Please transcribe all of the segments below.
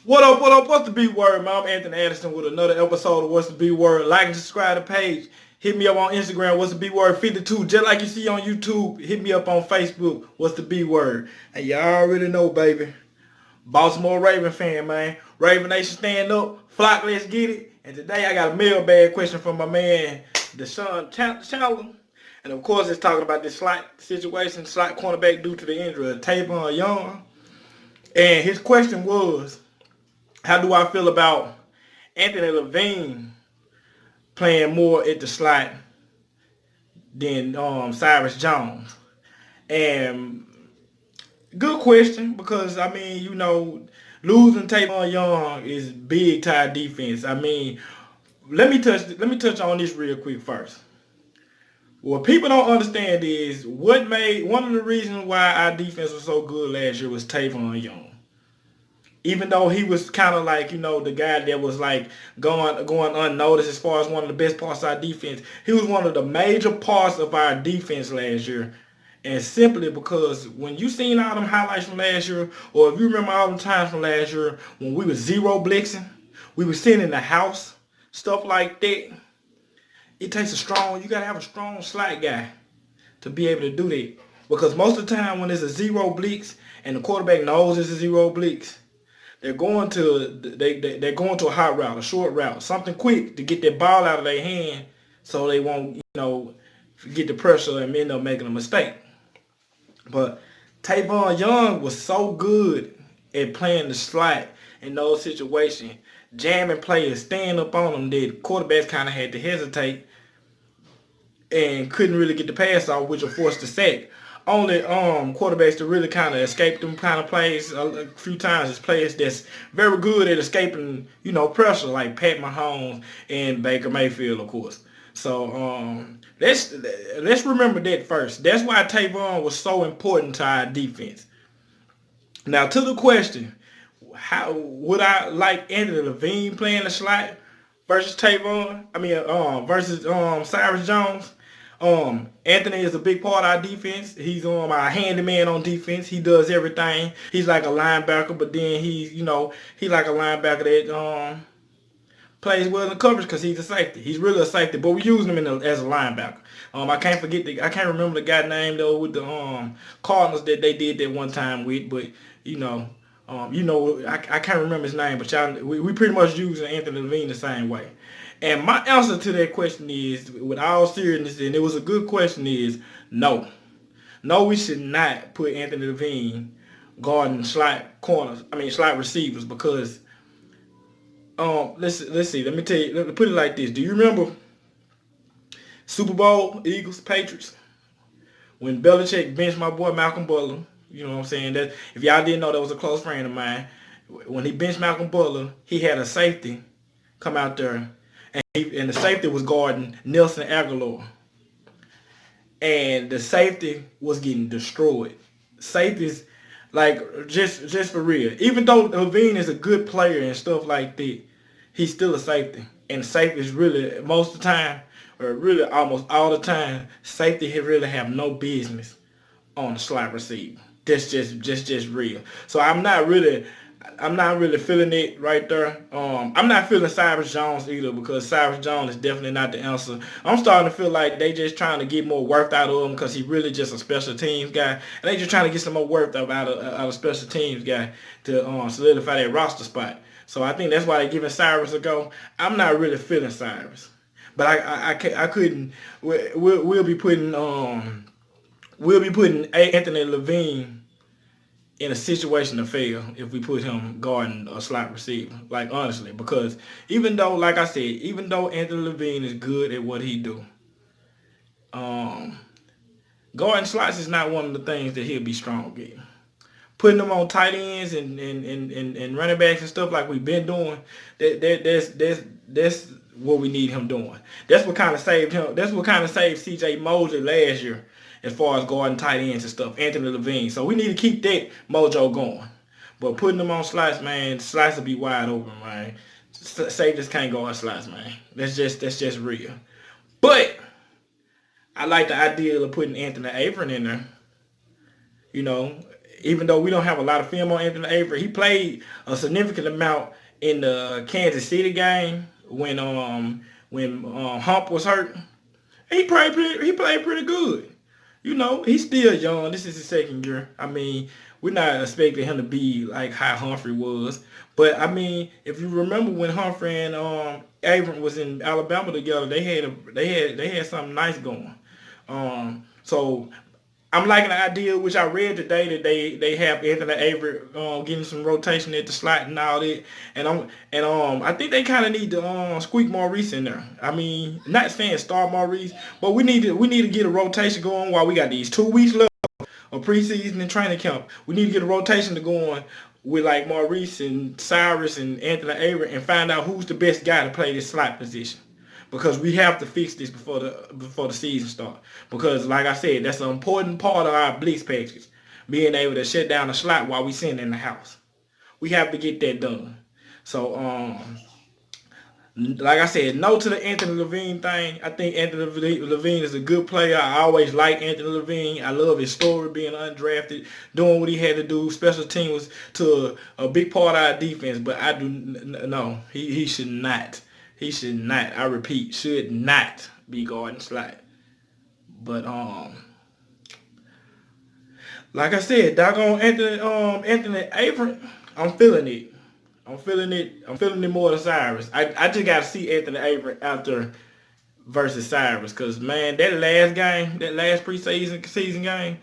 What up, what up, what's the B word, man? I'm Anthony Addison with another episode of What's the B word. Like and subscribe to the page. Hit me up on Instagram, What's the B word 52. Just like you see on YouTube, hit me up on Facebook, What's the B word. And you already know, baby. Baltimore Raven fan, man. Raven Nation stand up. Flock, let's get it. And today I got a mailbag question from my man, Deshaun Chandler. And of course, it's talking about this slight situation, slight cornerback due to the injury of Tavon Young. And his question was, how do I feel about Anthony Levine playing more at the slot than Cyrus Jones? And good question, because I mean, losing Tavon Young is big to our defense. I mean, let me touch on this real quick first. What people don't understand is one of the reasons why our defense was so good last year was Tavon Young. Even though he was kind of like, the guy that was like going unnoticed as far as one of the best parts of our defense, he was one of the major parts of our defense last year. And simply because when you seen all them highlights from last year, or if you remember all the times from last year when we were zero blitzing, we were sitting in the house, stuff like that, it takes you got to have a strong slot guy to be able to do that. Because most of the time when it's a zero blitz and the quarterback knows it's a zero blitz, they're going to a hot route, a short route, something quick to get that ball out of their hand so they won't, get the pressure and end up making a mistake. But Tavon Young was so good at playing the slot in those situations, jamming players, staying up on them, that quarterbacks kind of had to hesitate and couldn't really get the pass off, which was forced to sack. Only quarterbacks to really kind of escape them kind of plays a few times is players that's very good at escaping, pressure, like Pat Mahomes and Baker Mayfield, of course. So let's remember that first. That's why Tavon was so important to our defense. Now to the question, how would I like Anthony Levine playing the slot versus Tavon? Versus Cyrus Jones. Anthony is a big part of our defense. He's our handyman on defense. He does everything. He's like a linebacker, but then he like a linebacker that plays well in the coverage because he's a safety. He's really a safety, but we're using him as a linebacker. I can't remember the guy name though with the Cardinals that they did that one time with, but I can't remember his name, but we pretty much using Anthony Levine the same way. And my answer to that question is, with all seriousness, and it was a good question, is no. No, we should not put Anthony Levine guarding slot receivers, because let's see. Let me tell you. Let me put it like this. Do you remember Super Bowl, Eagles, Patriots, when Belichick benched my boy Malcolm Butler? You know what I'm saying? That if y'all didn't know, that was a close friend of mine. When he benched Malcolm Butler, he had a safety come out there, and the safety was guarding Nelson Aguilar, and the safety was getting destroyed. Safeties, like, just for real. Even though Levine is a good player and stuff like that, he's still a safety. And safeties really, most of the time, or really almost all the time, safety really have no business on the slot receiver. That's just real. So I'm not really feeling it right there. I'm not feeling Cyrus Jones either, because Cyrus Jones is definitely not the answer. I'm starting to feel like they just trying to get more worth out of him because he really just a special teams guy. And they just trying to get some more worth out of special teams guy to solidify that roster spot. So I think that's why they're giving Cyrus a go. I'm not really feeling Cyrus. But I couldn't. We'll be putting Anthony Levine in a situation to fail if we put him guarding a slot receiver. Like, honestly, because even though, like I said, even though Anthony Levine is good at what he do, guarding slots is not one of the things that he'll be strong at. Putting them on tight ends and running backs and stuff like we've been doing, that's what we need him doing. That's what kind of saved him. That's what kind of saved C.J. Mosley last year as far as guarding tight ends and stuff, Anthony Levine. So we need to keep that mojo going. But putting them on slots, man, slots will be wide open, man. Safeties can't go on slots, man. That's just real. But I like the idea of putting Anthony Avery in there. even though we don't have a lot of film on Anthony Avery, he played a significant amount in the Kansas City game when Hump was hurt. He played pretty good. He's still young. This is his second year. I mean, we're not expecting him to be like how Humphrey was. But I mean, if you remember when Humphrey and Abram was in Alabama together, they had something nice going. So I'm liking the idea, which I read today, that they have Anthony Avery getting some rotation at the slot and all that, and I think they kind of need to squeak Maurice in there. I mean, not saying start Maurice, but we need to get a rotation going while we got these 2 weeks left of preseason and training camp. We need to get a rotation to go on with like Maurice and Cyrus and Anthony Avery and find out who's the best guy to play this slot position. Because we have to fix this before the season starts. Because like I said, that's an important part of our blitz package. Being able to shut down the slot while we sitting in the house. We have to get that done. So like I said, no to the Anthony Levine thing. I think Anthony Levine is a good player. I always like Anthony Levine. I love his story, being undrafted, doing what he had to do. Special team was to a big part of our defense. But I do no, he should not. He should not, I repeat, should not be guarding slot. But like I said, doggone Anthony Avery, I'm feeling it. I'm feeling it more than Cyrus. I just gotta see Anthony Avery after versus Cyrus. Cause man, that last season game,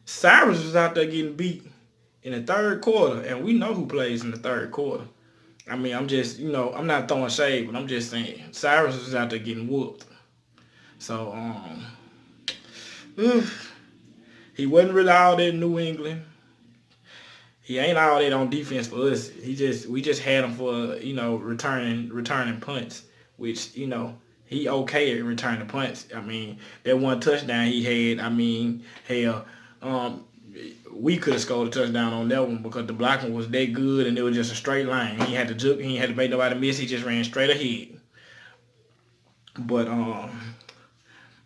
Cyrus was out there getting beat in the third quarter. And we know who plays in the third quarter. I mean, I'm just, I'm not throwing shade, but I'm just saying, Cyrus was out there getting whooped. So, he wasn't really all that in New England. He ain't all that on defense for us. We just had him for, returning punts, which, he okay at returning punts. I mean, that one touchdown he had, I mean, hell, we could have scored a touchdown on that one because the blocking was that good and it was just a straight line. He had to juke. He had to make nobody miss. He just ran straight ahead. But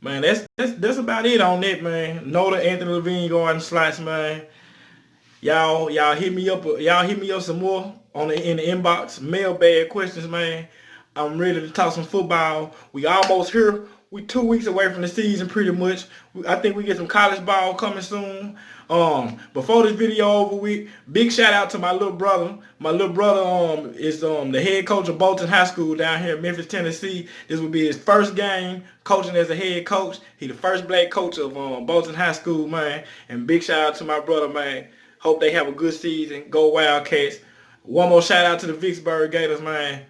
man, that's about it on that, man. No to Anthony Levine guarding slots, man. Y'all hit me up. Y'all hit me up some more in the inbox. Mailbag questions, man. I'm ready to talk some football. We almost here. We 2 weeks away from the season, pretty much. I think we get some college ball coming soon. Before this video over with, big shout out to my little brother. My little brother is the head coach of Bolton High School down here in Memphis, Tennessee. This will be his first game coaching as a head coach. He the first black coach of Bolton High School, man. And big shout out to my brother, man. Hope they have a good season. Go Wildcats. One more shout out to the Vicksburg Gators, man.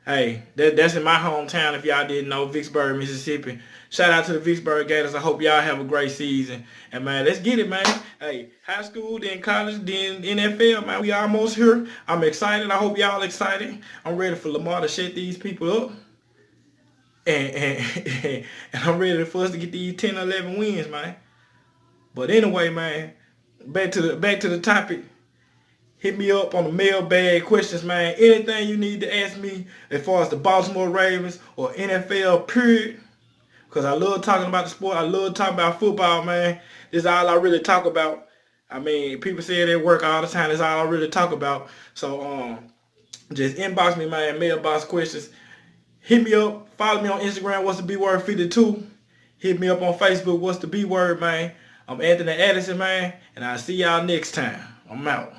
Hey, that's in my hometown if y'all didn't know, Vicksburg, Mississippi. Shout out to the Vicksburg Gators. I hope y'all have a great season. And, man, let's get it, man. Hey, high school, then college, then NFL, man. We almost here. I'm excited. I hope y'all excited. I'm ready for Lamar to shut these people up. And I'm ready for us to get these 10 or 11 wins, man. But anyway, man, back to the topic. Hit me up on the mailbag questions, man. Anything you need to ask me as far as the Baltimore Ravens or NFL, period. Because I love talking about the sport. I love talking about football, man. This is all I really talk about. I mean, people say they work all the time. That's all I really talk about. So, just inbox me, man. Mailbox questions. Hit me up. Follow me on Instagram. What's the B word 52? Hit me up on Facebook. What's the B word, man? I'm Anthony Addison, man. And I'll see y'all next time. I'm out.